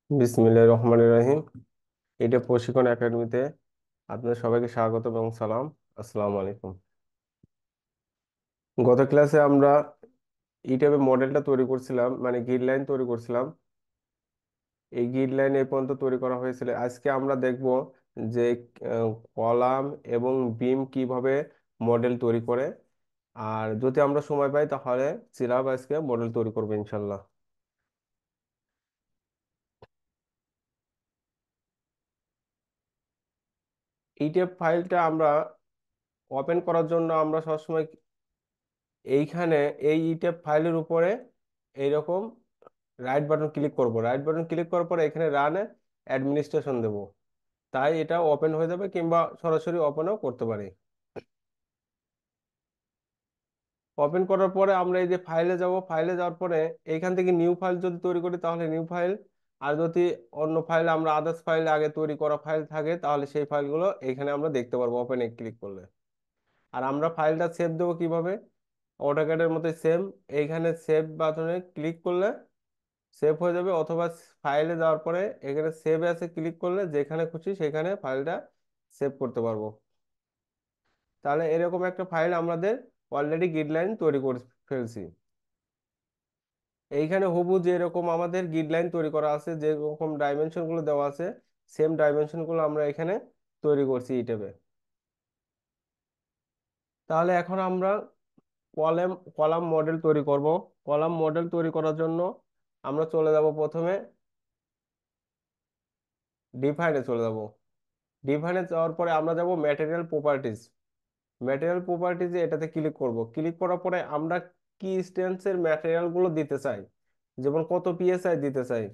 বিসমিল্লাহির রহমানির রহিম। এটা প্রশিক্ষণ একাডেমিতে আপনাদের সবাইকে স্বাগত এবং সালাম। আসসালামু আলাইকুম। গত ক্লাসে আমরা এই টাইপের মডেলটা তৈরি করছিলাম, মানে গাইডলাইন তৈরি করছিলাম। এই গাইডলাইন এই পর্যন্ত তৈরি করা হয়েছিল। আজকে আমরা দেখব যে কলাম এবং বিম কিভাবে মডেল তৈরি করে। আর যদি আমরা সময় পাই তাহলে সিলাব আজকে মডেল তৈরি করবো ইনশাল্লাহ। এই টাইপ ফাইলটা আমরা ওপেন করার জন্য আমরা সবসময় এইখানে এই ইটেপ ফাইলের উপরে এইরকম রাইট বাটন ক্লিক করব। রাইট বাটন ক্লিক করার পরে এখানে রান অ্যাডমিনিস্ট্রেশন দেব। তাই এটা ওপেন হয়ে যাবে, কিংবা সরাসরি ওপেনও করতে পারি। ওপেন করার পরে আমরা এই যে ফাইলে যাব, ফাইলে যাওয়ার পরে এইখান থেকে নিউ ফাইল যদি তৈরি করি তাহলে নিউ ফাইল। আর যদি অন্য ফাইল, আমরা আদার্স ফাইল আগে তৈরি করা ফাইল থাকে, তাহলে সেই ফাইলগুলো এখানে আমরা দেখতে পারবো ওপেনে ক্লিক করলে। আর আমরা ফাইলটা সেভ দেবো কিভাবে? অটোক্যাডের মতো সেম, এইখানে সেভ বাটনে ক্লিক করলে সেভ হয়ে যাবে, অথবা ফাইলে যাওয়ার পরে এখানে সেভ অ্যাসে ক্লিক করলে যেখানে খুশি সেখানে ফাইলটা সেভ করতে পারবো। তাহলে এরকম একটা ফাইল আমাদের অলরেডি গাইডলাইন তৈরি করে ফেলছি। এইখানে হুবহু যেরকম আমাদের গাইডলাইন তৈরি করা আছে, যে রকম ডাইমেনশন গুলো দেওয়া আছে, সেম ডাইমেনশন গুলো আমরা এখানে তৈরি করছি এই ট্যাবে। তাহলে এখন আমরা কলাম কলাম মডেল তৈরি করব। কলাম মডেল তৈরি করার জন্য আমরা চলে যাব প্রথমে ডিফাইনে চলে যাব। ডিফাইনে যাওয়ার পরে আমরা যাব ম্যাটেরিয়াল প্রপার্টিজ। ম্যাটেরিয়াল প্রপার্টিজে এটাতে ক্লিক করব। ক্লিক করার পরে আমরা কি স্ট্রেন্থের ম্যাটেরিয়াল গুলো দিতে চাই, যেমন কত পিএসআই দিতে চাই।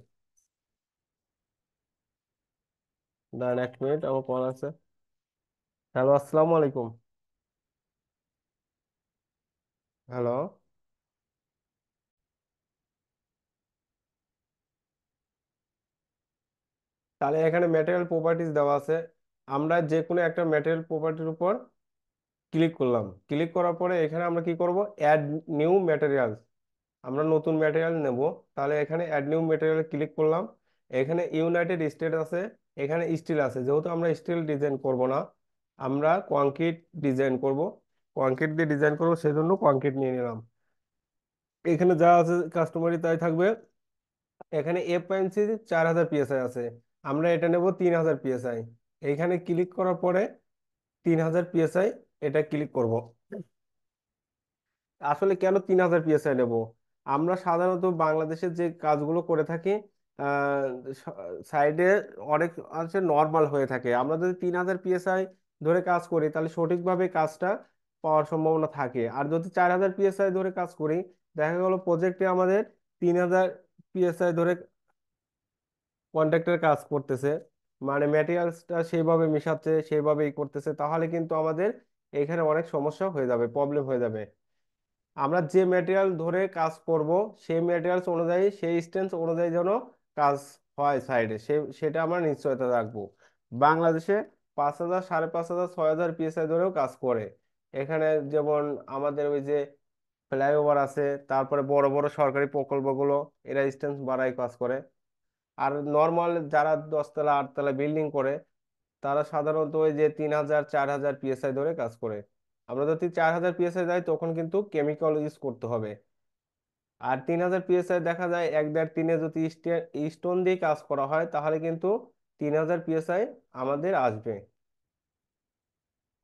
দাঁড়ান 1 মিনিট, আমার কল আছে। হ্যালো, আসসালামু আলাইকুম। হ্যালো। তাহলে এখানে ম্যাটেরিয়াল প্রপার্টিজ দেওয়া আছে। আমরা যে কোনো একটা ম্যাটেরিয়াল প্রপার্টির উপর ক্লিক করলাম। ক্লিক করার পরে এখানে আমরা কি করব? Add new material. আমরা নতুন ম্যাটেরিয়াল নেব। তাহলে এখানে অ্যাড নিউ ম্যাটেরিয়াল ক্লিক করলাম। এখানে ইউনাইটেড স্টেট আছে, এখানে স্টিল আছে। যেহেতু আমরা স্টিল ডিজাইন করব না, আমরা কংক্রিট ডিজাইন করব। কংক্রিট দিয়ে ডিজাইন করব, সেজন্য কংক্রিট নিয়ে নিলাম। এখানে যা আছে কাস্টমারি তাই থাকবে। এখানে এফ.সি 4000 পিএসআই আছে, আমরা এটা নেব 3000 পিএসআই। এইখানে ক্লিক করার পরে 3000 পিএসআই এটা ক্লিক করব। আসলে কেন 3000 পিএসআই নেব? আমরা সাধারণত বাংলাদেশের যে কাজগুলো করে থাকি, সাইডে অনেক আছে নর্মাল হয়ে থাকে। আমরা যদি 3000 পিএসআই ধরে কাজ করি তাহলে সঠিকভাবে কাজটা পাওয়ার সম্ভাবনা থাকে। আর যদি 4000 পিএসআই ধরে কাজ করি, দেখা গেল প্রজেক্টে আমাদের 3000 পিএসআই ধরে কন্ট্রাক্টর কাজ করতেছে, মানে ম্যাটেরিয়ালসটা সেইভাবে মিশাচ্ছে, সেইভাবেই করতেছে, তাহলে কিন্তু আমাদের এখানে অনেক সমস্যা হয়ে যাবে, প্রবলেম হয়ে যাবে। আমরা যে ম্যাটেরিয়াল ধরে কাজ করব সেই ম্যাটেরিয়ালস অনুযায়ী, সেই স্ট্রেন্থ অনুযায়ী যেন কাজ হয় সাইডে, সেটা আমরা নিশ্চয়তা রাখবো। বাংলাদেশে 5000, 5500, 6000 পিএসআই ধরেও কাজ করে। এখানে যেমন আমাদের ওই যে ফ্লাইওভার আছে, তারপরে বড় বড় সরকারি প্রকল্পগুলো, এরা স্ট্রেন্থ বাড়ায় কাজ করে। আর নর্মাল যারা 10 তলা 8 তলা বিল্ডিং করে, তারা সাধারণত ওই যে 3000, 4000 পিএসআই ধরে কাজ করে। আমরা যদি 4000 পিএসআই যাই তখন কিন্তু কেমিক্যাল ইউজ করতে হবে। আর 3000 পিএসআই দেখা যায় 1, 1.5, 3-এ যদি স্টোন দিয়ে কাজ করা হয় তাহলে কিন্তু 3000 পিএসআই আমাদের আসবে।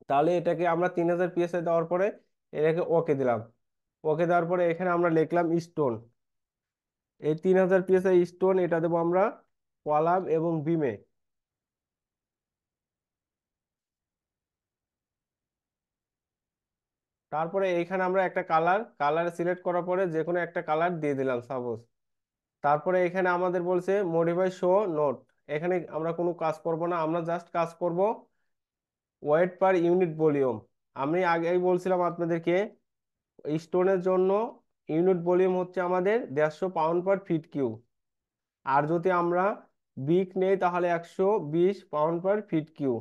তাহলে এটাকে আমরা 3000 পিএসআই দেওয়ার পরে এটাকে ওকে দিলাম। ওকে দেওয়ার পরে এখানে আমরা লিখলাম স্টোন। এই 3000 পিএসআই স্টোন এটা দেবো আমরা কলাম এবং বিমে। তারপরে এইখানে আমরা একটা কালার কালার সিলেক্ট করার পরে যে কোনো একটা কালার দিয়ে দিলাম সাপোজ। তারপরে এখানে আমাদের বলছে মডিফাই শো নোট। এখানে আমরা কোনো কাজ করব না, আমরা জাস্ট কাজ করব ওয়েট পার ইউনিট ভলিউম। আমি আগেই বলছিলাম আপনাদেরকে, স্টোনের জন্য ইউনিট ভলিউম হচ্ছে আমাদের 150 পাউন্ড/ফিট কিউব। আর যদি আমরা বিক নেই তাহলে 120 পাউন্ড/ফিট কিউব।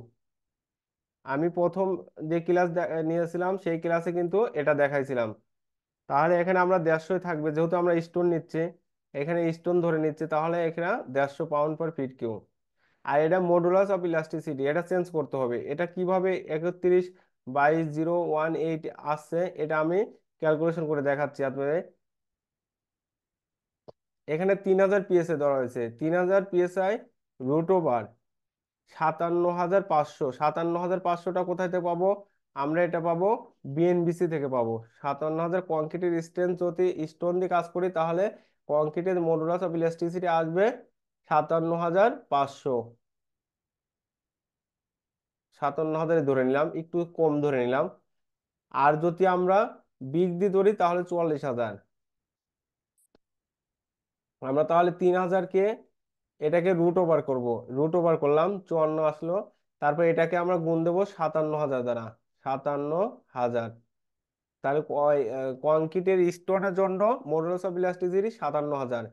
আমি প্রথম যে ক্লাস নিয়েছিলাম সেই ক্লাসে কিন্তু এটা দেখাইছিলাম। তাহলে এখানে আমরা 150 থাকবে, যেহেতু আমরা স্টোন নিচ্ছি। এখানে স্টোন ধরে নিচ্ছে, তাহলে এখানে 150 পাউন্ড/ফিট কিউ। আর এটা মডুলাস অফ ইলাস্টিসিটি, এটা চেঞ্জ করতে হবে। এটা কিভাবে 31/018 আসছে, এটা আমি ক্যালকুলেশন করে দেখাচ্ছি আপনাদের। এখানে 3000 পিএসআই ধরা হয়েছে, 3000 পিএসআই রুট ওভার 57,500। 57,500টা কোথায় থেকে পাবো? আমরা এটা পাবো বিএনবিসি থেকে পাবো। 57,000 কংক্রিটের স্ট্রেংথ যদি স্টোন দিয়ে কাজ করি, তাহলে কংক্রিটের মডুলাস অফ ইলাস্টিসিটি আসবে 57,500। 57,000 ধরে নিলাম, একটু কম ধরে নিলাম। আর যদি আমরা বিগ দিয়ে ধরি তাহলে 44,000। আমরা তাহলে 3,000-কে এটাকে রুট ওভার করবো। রুট ওভার করলাম, 54 আসলো। তারপর এটাকে আমরা গুণ দেবো 57,000 দ্বারা। 57,000। তাহলে কংক্রিটের স্টোনের জন্য মডুলাস অফ ইলাস্টিসিটি 57,000।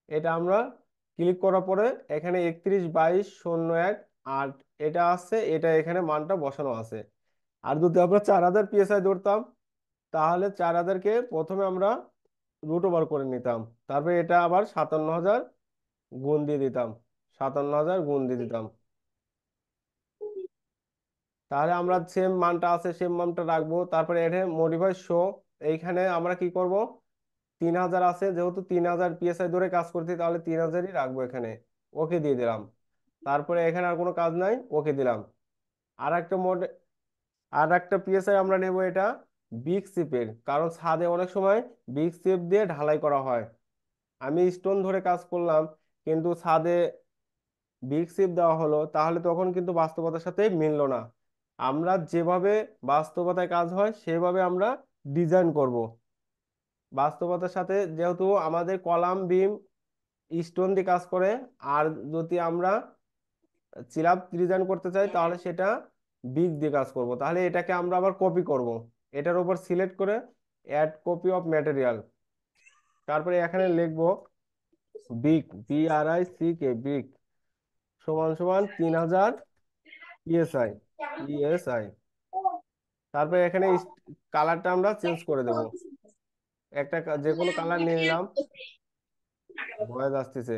এটা আমরা ক্লিক করার পরে এখানে 31/2201 8 এটা আসছে, এটা এখানে মানটা বসানো আছে। আর যদি আমরা 4,000 পিএসআই ধরতাম, তাহলে 4,000-কে প্রথমে আমরা রুট ওভার করে নিতাম। তারপরে এটা আবার 57,000 গুণ দিয়ে দিতাম। 57,000 গুণ দিয়ে দিতাম। তাহলে আমরা সেম মানটা আছে, সেম মানটা রাখবো। তারপরে এখানে মডিফাই শো, এইখানে আমরা কি করব? 3,000 আছে, যেহেতু 3,000 পিএসআই ধরে কাজ করছি, তাহলে 3,000-ই রাখবো এখানে। ওকে দিয়ে দিলাম। তারপরে এখানে আর কোনো কাজ নাই, ওকে দিলাম। আর একটা মোড, আর একটা পিএসআই আমরা নেব, এটা বিগ শিপের, কারণ ছাদে অনেক সময় বিগ শিপ দিয়ে ঢালাই করা হয়। আমি স্টোন ধরে কাজ করলাম, কিন্তু ছাদে বিগ শিপ দেওয়া হলো, তাহলে তখন কিন্তু বাস্তবতার সাথে মিললো না। আমরা যেভাবে বাস্তবতায় কাজ হয় সেভাবে আমরা ডিজাইন করব। বাস্তবতার সাথে যেহেতু আমাদের কলাম বিম স্টোন দিয়ে কাজ করে, আর যদি আমরা চিলাপ ডিজাইন করতে চাই তাহলে সেটা বিগ দিয়ে কাজ করব। তাহলে এটাকে আমরা আবার কপি করব। এটার উপর সিলেক্ট করে অ্যাড কপি অফ ম্যাটেরিয়াল, তারপরে এখানে লিখবো বিগ, BRICK, বিগ সমান সমান 3,000 পিএসআই। পিএসআই। তারপরে এখানে কালারটা আমরা চেঞ্জ করে দেব। একটা যে কোনো কালার নিয়ে নিলাম। ভয়েস আসতেছে।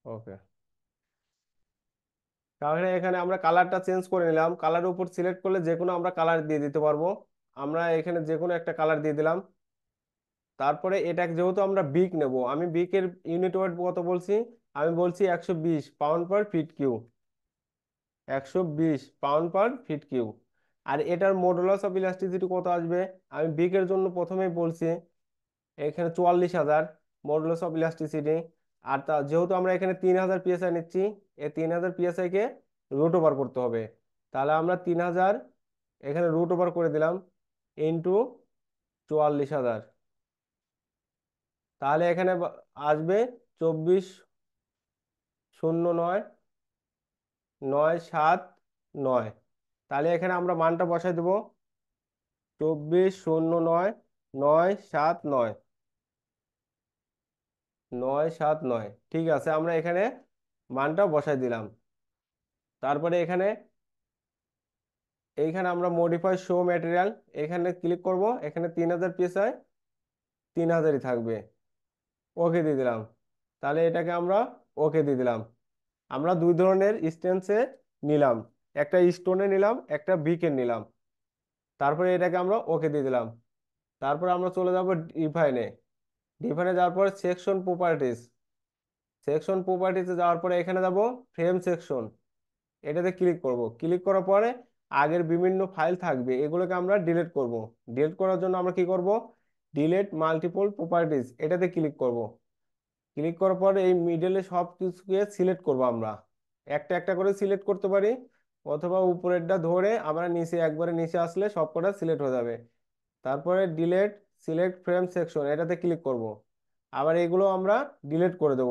ওকে, তাহলে এখানে আমরা কালারটা চেঞ্জ করে নিলাম। কালারের উপর সিলেক্ট করলে যে কোনো আমরা কালার দিয়ে দিতে পারবো। আমরা এখানে যে কোনো একটা কালার দিয়ে দিলাম। তারপরে এটা যেহেতু আমরা বিগ নেব, আমি বিকের ইউনিট ওয়েট কত বলছি? আমি বলছি 120 পাউন্ড/ফিট কিউ। 120 পাউন্ড/ফিট কিউ। আর এটার মডুলাস অফ ইলাস্টিসিটি কত আসবে? আমি বিকের জন্য প্রথমেই বলছি এখানে 44,000 মডুলাস অফ ইলাস্টিসিটি। আর তা যেহেতু আমরা এখানে 3,000 পিএসআই নিচ্ছি, এই 3,000 পিএসআই কে রুট ওভার করতে হবে। তাহলে আমরা 3,000 এখানে রুট ওভার করে দিলাম ইন্টু 44,000। তাহলে এখানে আসবে 24,09,979। তাহলে এখানে আমরা মানটা বসাই দেবো 24,09,979। 979, ঠিক আছে, আমরা এখানে মানটা বসাই দিলাম। তারপরে এখানে এইখানে আমরা মডিফাই শো ম্যাটেরিয়াল, এখানে ক্লিক করব। এখানে 3,000 পিএসআই 3,000-ই থাকবে। ওকে দিয়ে দিলাম। তাহলে এটাকে আমরা ওকে দিয়ে দিলাম। আমরা দুই ধরনের স্টেন্সে নিলাম, একটা স্টোনে নিলাম, একটা বিকে নিলাম। তারপরে এটাকে আমরা ওকে দিয়ে দিলাম। তারপরে আমরা চলে যাব ডিফাইনে। ডিফাইনে যাওয়ার পর সেকশন প্রপার্টিজ। সেকশন প্রপার্টিতে যাওয়ার পরে এখানে যাব ফ্রেম সেকশন, এটাতে ক্লিক করব। ক্লিক করার পরে আগের বিভিন্ন ফাইল থাকবে, এগুলোকে আমরা ডিলিট করব। ডিলিট করার জন্য আমরা কি করব? ডিলিট মাল্টিপল প্রপার্টিজ, এটাতে ক্লিক করব। ক্লিক করার পরে এই মিডলে সব কিছুকে সিলেক্ট করব আমরা। একটা একটা করে সিলেক্ট করতে পারি, অথবা উপরেরটা ধরে আমরা নিচে একবারে নিচে আসলে সবকটা সিলেক্ট হয়ে যাবে। তারপরে ডিলিট সিলেক্ট ফ্রেম সেকশন, এটাতে ক্লিক করব। আবার এগুলো আমরা ডিলিট করে দেব।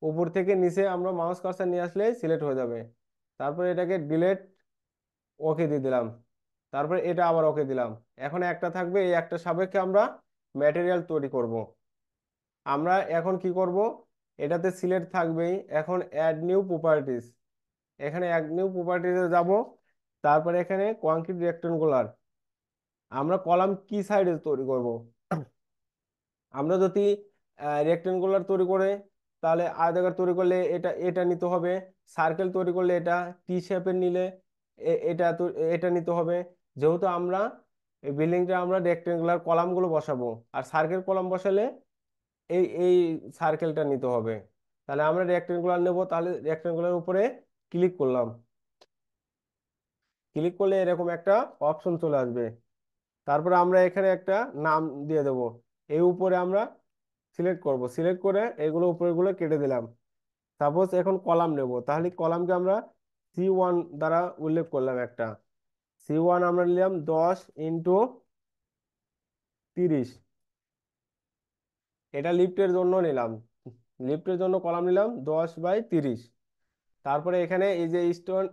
উপর থেকে নিচে আমরা মাউস কার্সার নিয়ে আসলে সিলেক্ট হয়ে যাবে। তারপরে এটাকে ডিলিট, ওকে দিয়ে দিলাম। তারপরে এটা আবার ওকে দিলাম। এখন একটা থাকবে, এই একটা সাপেক্ষে আমরা ম্যাটেরিয়াল তৈরি করব। আমরা এখন কি করব? এটাতে সিলেক্ট থাকবেই। এখন অ্যাড নিউ প্রপার্টিজ, এখানে অ্যাড নিউ প্রপার্টিজে যাব। তারপরে এখানে কংক্রিট রেক্টেঙ্গুলার, আমরা কলাম কি সাইডে তৈরি করব? আমরা যদি রেক্টেঙ্গুলার তৈরি করে, তাহলে আয়তাকার তৈরি করলে এটা এটা নিতে হবে। সার্কেল তৈরি করলে এটা, টি শেপের নিলে এটা নিতে হবে। যেহেতু আমরা এই বিল্ডিংটা আমরা রেক্টেঙ্গুলার কলামগুলো বসাবো, আর সার্কেল কলাম বসালে এই সার্কেলটা নিতে হবে। তাহলে আমরা রেক্টেঙ্গুলার নেব, তাহলে রেক্টেঙ্গুলার উপরে ক্লিক করলাম। ক্লিক করলে এরকম একটা অপশন চলে আসবে। তারপরে আমরা এখানে একটা নাম দিয়ে দেব। এই উপরে আমরা সিলেক্ট করব, সিলেক্ট করে এগুলো উপরেগুলো কেটে দিলাম। সাপোজ এখন কলাম নেব, তাহলে কলামকে আমরা C1 দ্বারা উল্লেখ করলাম একটা। C1 আমরা নিলাম 10x30। এটা লিফটের জন্য নিলাম, লিফটের জন্য কলাম নিলাম 10/30। তারপরে এখানে এই যে স্টোন,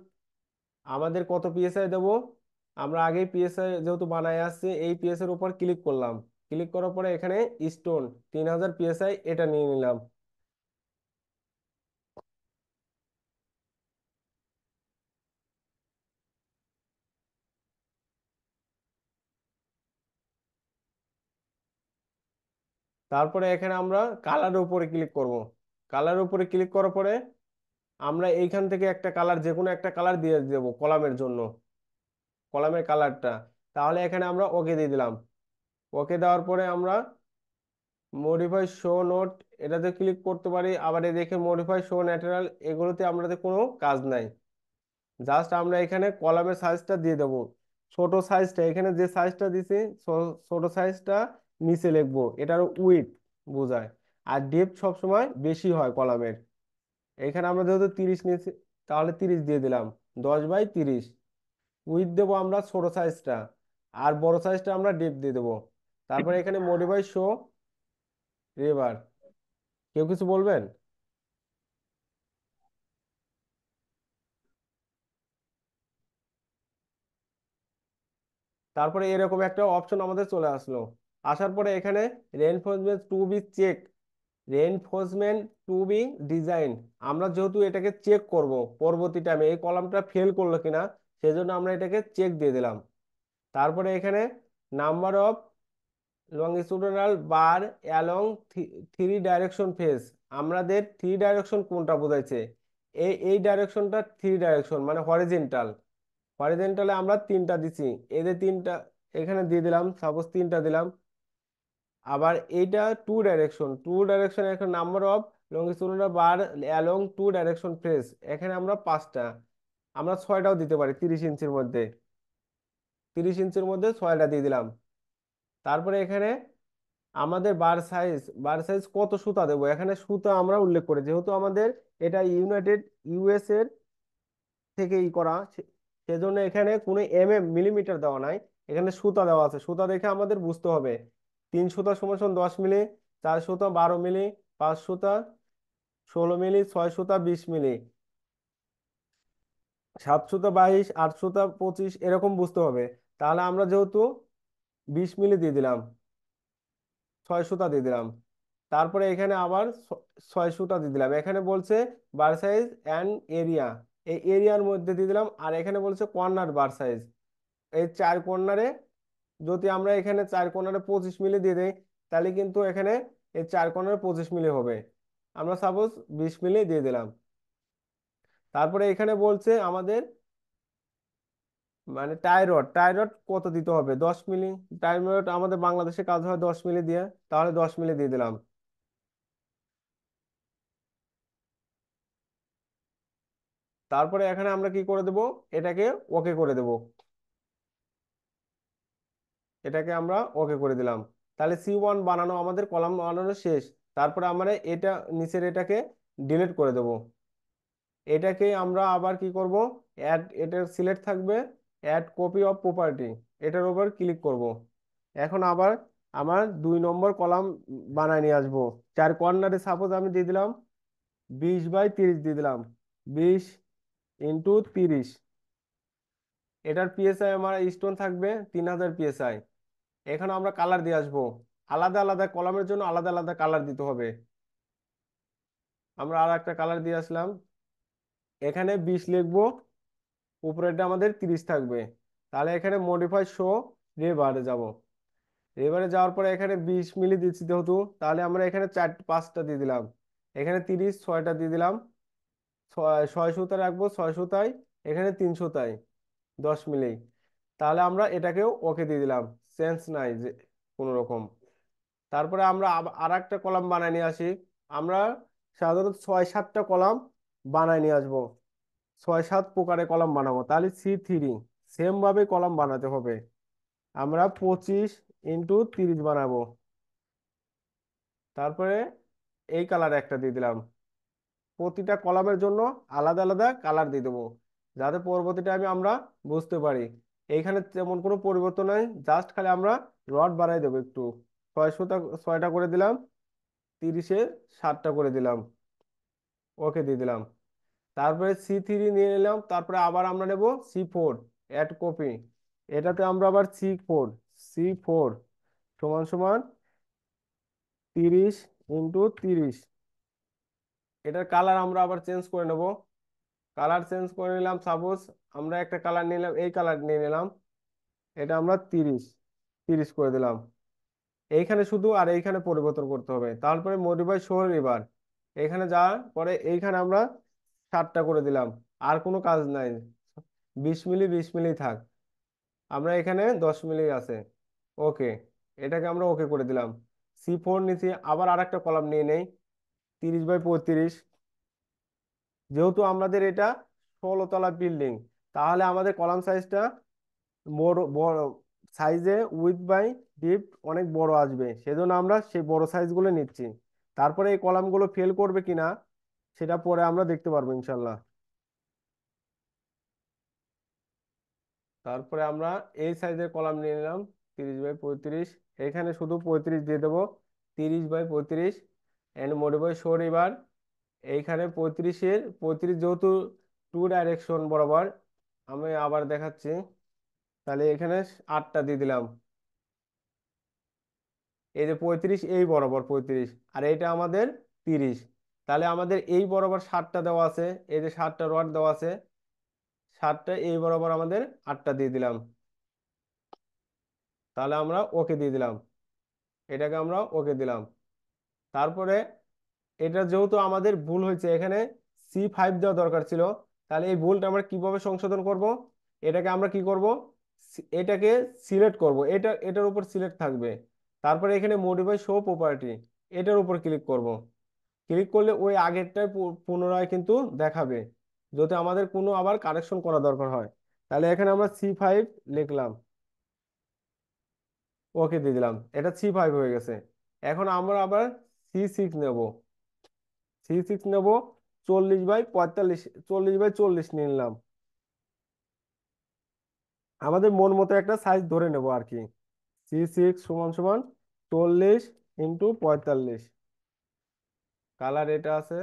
আমাদের কত পিএসআই দেব? আমরা আগেই পিএসআই যেহেতু বানায় আসছি, এই পিএস এর উপর ক্লিক করলাম। ক্লিক করার পরে এখানে স্টোন 3000 পিএসআই এটা নিয়ে নিলাম। তারপরে এখানে আমরা কালারের উপরে ক্লিক করব। কালারের উপরে ক্লিক করার পরে আমরা এইখান থেকে একটা কালার, যে কোনো একটা কালার দিয়ে দেব কলামের জন্য, কলামের কালারটা। তাহলে এখানে আমরা ওকে দিয়ে দিলাম। ওকে দেওয়ার পরে আমরা মডিফাই শো নোট এটাতে ক্লিক করতে পারি। আবার এই দেখে মডিফাই শো ন্যাচারাল, এগুলোতে আমাদের কোনো কাজ নাই। জাস্ট আমরা এখানে কলামের সাইজটা দিয়ে দেবো। ছোট সাইজটা এখানে যে সাইজটা দিছি, ছোট সাইজটা নিচে লিখবো, এটার উইডথ বোঝায়। আর ডেপথ সবসময় বেশি হয় কলামের। এখানে আমরা যেহেতু 30 নিয়েছি, তাহলে 30 দিয়ে দিলাম, 10/30। উইথ দেবো আমরা ছোট সাইজটা, আর বড় সাইজটা আমরা ডেপ দিয়ে দেবো। তারপরে এখানে মডিফাই শো রেবার। কেউ কিছু বলবেন? তারপরে এরকম একটা অপশন আমাদের চলে আসলো। আসার পরে এখানে reinforcement to be check, reinforcement to be design, আমরা যেহেতু এটাকে চেক করব পরবর্তী টাইমে এই কলামটা ফেল করলো কিনা, সেজন্য আমরা এটাকে চেক দিয়ে দিলাম। তারপরে এখানে number of longitudinal bar along three direction face, আমাদের থ্রি ডাইরেকশন কোনটা বোঝাইছে? এই ডাইরেকশনটা থ্রি ডাইরেকশন মানে হরিজেন্টাল। হরিজেন্টালে আমরা তিনটা দিছি, এদের তিনটা এখানে দিয়ে দিলাম, সাপোজ তিনটা দিলাম। আবার এইটা টু ডাইরেকশন, টু ডাইরেকশন এখন number of longitudinal bar along two direction face, এখানে আমরা পাঁচটা, আমরা ছয়টাও দিতে পারি 30 ইঞ্চির মধ্যে। 30 ইঞ্চির মধ্যে ছয়টা দিয়ে দিলাম। তারপরে এখানে আমাদের বার সাইজ কত সুতা দেবো, এখানে সুতা আমরা উল্লেখ করি, যেহেতু আমাদের এটা ইউনাইটেড ইউএস এর থেকে করা, সেজন্য এখানে কোনো মিলিমিটার দেওয়া নাই। এখানে সুতা দেওয়া আছে, সুতা দেখে আমাদের বুঝতে হবে। 3 সুতা সমান সমান 10 মিলি, 4 সুতা 12 মিলি, 5 সুতা 16 মিলি, 6 সুতা 20 মিলি, 7 সুতা 22, 8 সুতা 25, এরকম বুঝতে হবে। তাহলে আমরা যেহেতু 20 মিলি দিয়ে দিলাম, 6 সুতা দিয়ে দিলাম। তারপরে এখানে আবার 6 সুতা দিয়ে দিলাম। এখানে বলছে বার সাইজ অ্যান্ড এরিয়া, এই এরিয়ার মধ্যে দিয়ে দিলাম। আর এখানে বলছে কর্নার বার সাইজ, এই চার কর্নারে, যদি আমরা এখানে চার কর্নারে 25 মিলি দিয়ে দেই, তাহলে কিন্তু এখানে এই চার কর্নারে 25 মিলি হবে। আমরা সাপোজ 20 মিলি দিয়ে দিলাম। তারপরে এখানে বলছে আমাদের মানে টাই রড কত দিতে হবে, 10 মিলি। টাই রড আমাদের বাংলাদেশে কাজ হয় 10 মিলি দিয়ে, তাহলে 10 মিলি দিয়ে দিলাম। তারপরে এখানে আমরা কি করে দেব, এটাকে ওকে করে দেব। এটাকে আমরা ওকে করে দিলাম। তাহলে C1 বানানো, আমাদের কলাম বানানো শেষ। তারপরে আমরা এটা নিচের এটাকে ডিলিট করে দেব। এটাকে আমরা আবার কি করব, এটার সিলেক্ট থাকবে অ্যাড কপি অফ প্রপার্টি, এটার উপর ক্লিক করব। এখন আবার আমার 2 নম্বর কলাম বানায় নিয়ে আসবো। চার কর্নারে সাপোজ আমি দিয়ে দিলাম 20/30 দিয়ে দিলাম, 20 × 30। এটার পিএসআই আমার স্টোন থাকবে 3000 পিএসআই। এখানে আমরা কালার দিয়ে আসবো, আলাদা আলাদা কলামের জন্য আলাদা আলাদা কালার দিতে হবে। আমরা আর একটা কালার দিয়ে আসলাম, এখানে 20 লিখবো, উপরেরটা আমাদের 30 থাকবে। তাহলে এখানে মডিফাই শো রেবারে যাব। রেবারে যাওয়ার পরে এখানে 20 মিলি দিচ্ছি যেহেতু, তাহলে আমরা এখানে 4 5টা দিয়ে দিলাম। এখানে 30 6টা দিয়ে দিলাম। 6 সুতা রাখবো, 6 সুতায় এখানে 3 সুতায় 10 মিলি। তাহলে আমরা এটাকেও ওকে দিয়ে দিলাম। সেন্স নাই যে কোনো রকম। তারপরে আমরা আর একটা কলাম বানায় নিয়ে আসি। আমরা সাধারণত 6 7টা কলাম বানায় নিয়ে আসবো। 6 7 প্রকারের কলাম বানাবো, তাহলে C3 সেম ভাবে কলাম বানাতে হবে। আমরা 25 × 30 বানাবো। তারপরে এই কালার একটা দিয়ে দিলাম। প্রতিটা কলামের জন্য আলাদা আলাদা কালার দিয়ে দেবো, যাতে পরবর্তীটা আমরা বুঝতে পারি। এইখানে তেমন কোনো পরিবর্তন নাই, জাস্ট খালি আমরা রড বাড়াই দেবো একটু। 6 সুতা 6টা করে দিলাম, 30-এ 7টা করে দিলাম। ওকে দিয়ে দিলাম। তারপরে C3 নিয়ে নিলাম, তারপরে আবার আমরা নেব C4, অ্যাড কপি। এটাতে আমরা আবার C4 সমান সমান 30 × 30। এটার কালার আমরা আবার চেঞ্জ করে নেব। কালার চেঞ্জ করে নিলাম, সাপোজ আমরা একটা কালার নিলাম, এই কালার নিয়ে নিলাম। এটা আমরা 30 করে দিলাম। এইখানে শুধু আর এইখানে পরিবর্তন করতে হবে। তারপরে মডিফাই শো রিবার, এখানে যাওয়ার পরে এইখানে আমরা 7টা করে দিলাম। আর কোনো কাজ নাই, 20 মিলি 20 মিলি থাক। আমরা এখানে 10 মিলি আছে। ওকে, এটাকে আমরা ওকে করে দিলাম। C4 নিচে আবার আর একটা কলাম নিয়ে নেই, 30 × 35। যেহেতু আমাদের এটা 16 তলা বিল্ডিং, তাহলে আমাদের কলাম সাইজটা বড় বড় সাইজে, উইথ বাই ডিপ অনেক বড় আসবে, সেজন্য আমরা সেই বড় সাইজগুলো নিচ্ছি। তারপরে এই কলামগুলো ফেল করবে কিনা সেটা পরে আমরা দেখতে পারবো ইনশাল্লাহ। তারপরে আমরা এই সাইজের কলাম নিয়ে নিলাম, 30 × 35। এখানে শুধু 35 দিয়ে দেবো, 30 × 35। এন্ড মডিফাই শো এবার এইখানে 35 যেহেতু 2 ডাইরেকশন বরাবর, আমি আবার দেখাচ্ছি। তাহলে এখানে 8টা দিয়ে দিলাম। এই যে 35 এই বরাবর 35, আর এইটা আমাদের 30। তাহলে আমাদের এই বরাবর 7টা দেওয়া আছে, এই যে 7টা রড দেওয়া আছে, 7টা এই বরাবর আমাদের 8টা দিয়ে দিলাম। তাহলে আমরা ওকে দিয়ে দিলাম। এটাকে আমরা ওকে দিলাম। তারপরে এটা যেহেতু আমাদের ভুল হয়েছে, এখানে C5 দেওয়া দরকার ছিল। তাহলে এই ভুলটা আমরা কিভাবে সংশোধন করব? এটাকে আমরা কি করব, এটাকে সিলেক্ট করব, এটার উপর সিলেক্ট থাকবে। তারপরে এখানে মডিফাই শো প্রপার্টি, এটার উপর ক্লিক করব। ক্লিক করলে ওই আগেরটাই পুনরায় কিন্তু দেখাবে, যদি আমাদের কোনো আবার কারেকশন করা দরকার হয়। তাহলে এখানে আমরা C5 লিখলাম, ওকে দিয়ে দিলাম। এটা C5 হয়ে গেছে। এখন আমরা আবার C6 নেব। C6 নেব 40 × 45, 40 × 40 নিয়ে নিলাম। আমাদের মন মতো একটা সাইজ ধরে নেব আর কি। C6 সমান সমান 40 × 45। কালার এটা আছে।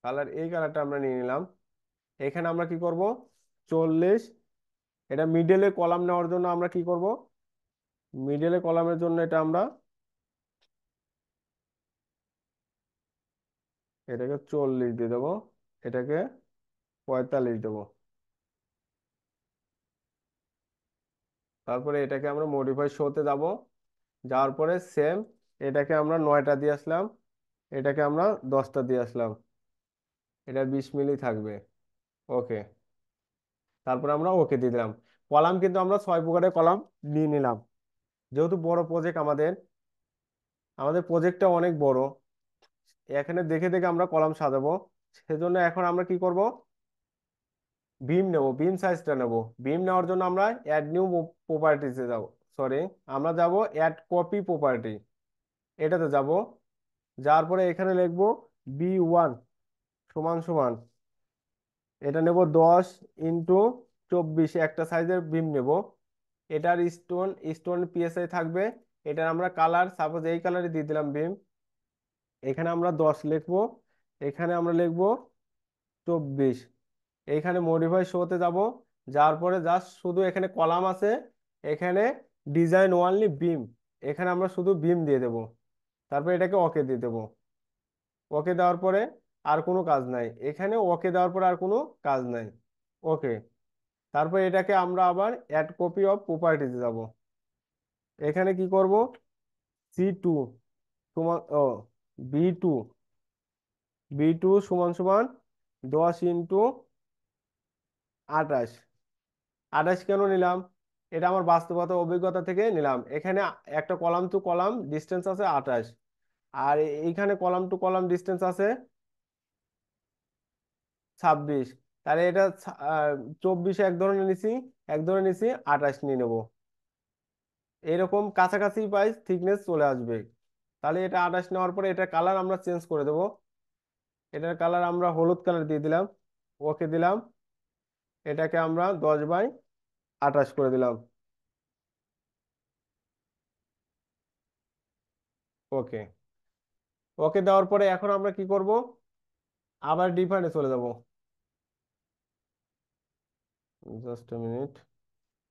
কালার এই কালারটা আমরা নিয়ে নিলাম। এখানে আমরা কি করব, 40, এটা মিডলে কলাম নেওয়ার জন্য আমরা কি করব, মিডলে কলামের জন্য এটা আমরা এটাকে 40 দিয়ে দেবো, এটাকে 45 দেবো। তারপরে এটাকে আমরা মডিফাই শোতে যাব। যাওয়ার পরে সেম, এটাকে আমরা 9টা দিয়ে আসলাম, এটাকে আমরা 10টা দিয়ে আসলাম। এটা 20 মিলি থাকবে। ওকে, তারপরে আমরা ওকে দিয়ে দিলাম। কলাম কিন্তু আমরা 6 প্রকারের কলাম নিয়ে নিলাম। যেহেতু বড় প্রজেক্ট আমাদের, আমাদের প্রজেক্টটা অনেক বড়, এখানে দেখে দেখে আমরা কলাম সাজাবো। সেজন্য এখন আমরা কি করব, বিম নেব, বিম সাইজটা নেব। বিম নেওয়ার জন্য আমরা অ্যাড নিউ প্রপার্টিসে যাব, সরি, আমরা যাব অ্যাড কপি প্রপার্টি, এটাতে যাব। যার পরে এখানে লিখবো B1 সমান সমান, এটা নেব 10 × 24, একটা সাইজের বিম নেব। এটার স্টোন স্টোন পিএসআই থাকবে। এটার আমরা কালার সাপোজ এই কালারে দিয়ে দিলাম বিম। এখানে আমরা 10 লিখবো, এখানে আমরা লিখবো 24। এইখানে মডিফাই শোতে যাব। যার পরে জাস্ট শুধু এখানে কলাম আছে, এখানে ডিজাইন ওনলি বিম, এখানে আমরা শুধু বিম দিয়ে দেব। তারপর এটাকে ওকে দিয়ে দেবো। ওকে দেওয়ার পরে আর কোনো কাজ নাই, এখানে ওকে দেওয়ার পরে আর কোনো কাজ নাই। ওকে। তারপর এটাকে আমরা আবার অ্যাড কপি অফ প্রপার্টিতে যাব। এখানে কি করব, C2 সমান B2, B2 সমান সমান 10 × 28। 28 কেন নিলাম? এটা আমার বাস্তবতা অভিজ্ঞতা থেকে নিলাম। এখানে একটা কলাম টু কলাম ডিস্টেন্স আছে 28, আর এইখানে কলাম টু কলাম ডিস্টেন্স আছে 26। তাহলে এটা 24 এক ধরনের নিছি, এক ধরনের নিছি, 28 নিয়ে নেবো। এরকম কাছাকাছি পাই থিকনেস চলে আসবে। তাহলে এটা 28 নেওয়ার পরে এটা কালার আমরা চেঞ্জ করে দেবো। এটার কালার আমরা হলুদ কালার দিয়ে দিলাম। ওকে দিলাম। এটাকে আমরা 10/28 করে দিলাম। ওকে। ওকে দেওয়ার পরে এখন আমরা কি করব, আবার ডিফারেন্টে চলে যাব। Just minute.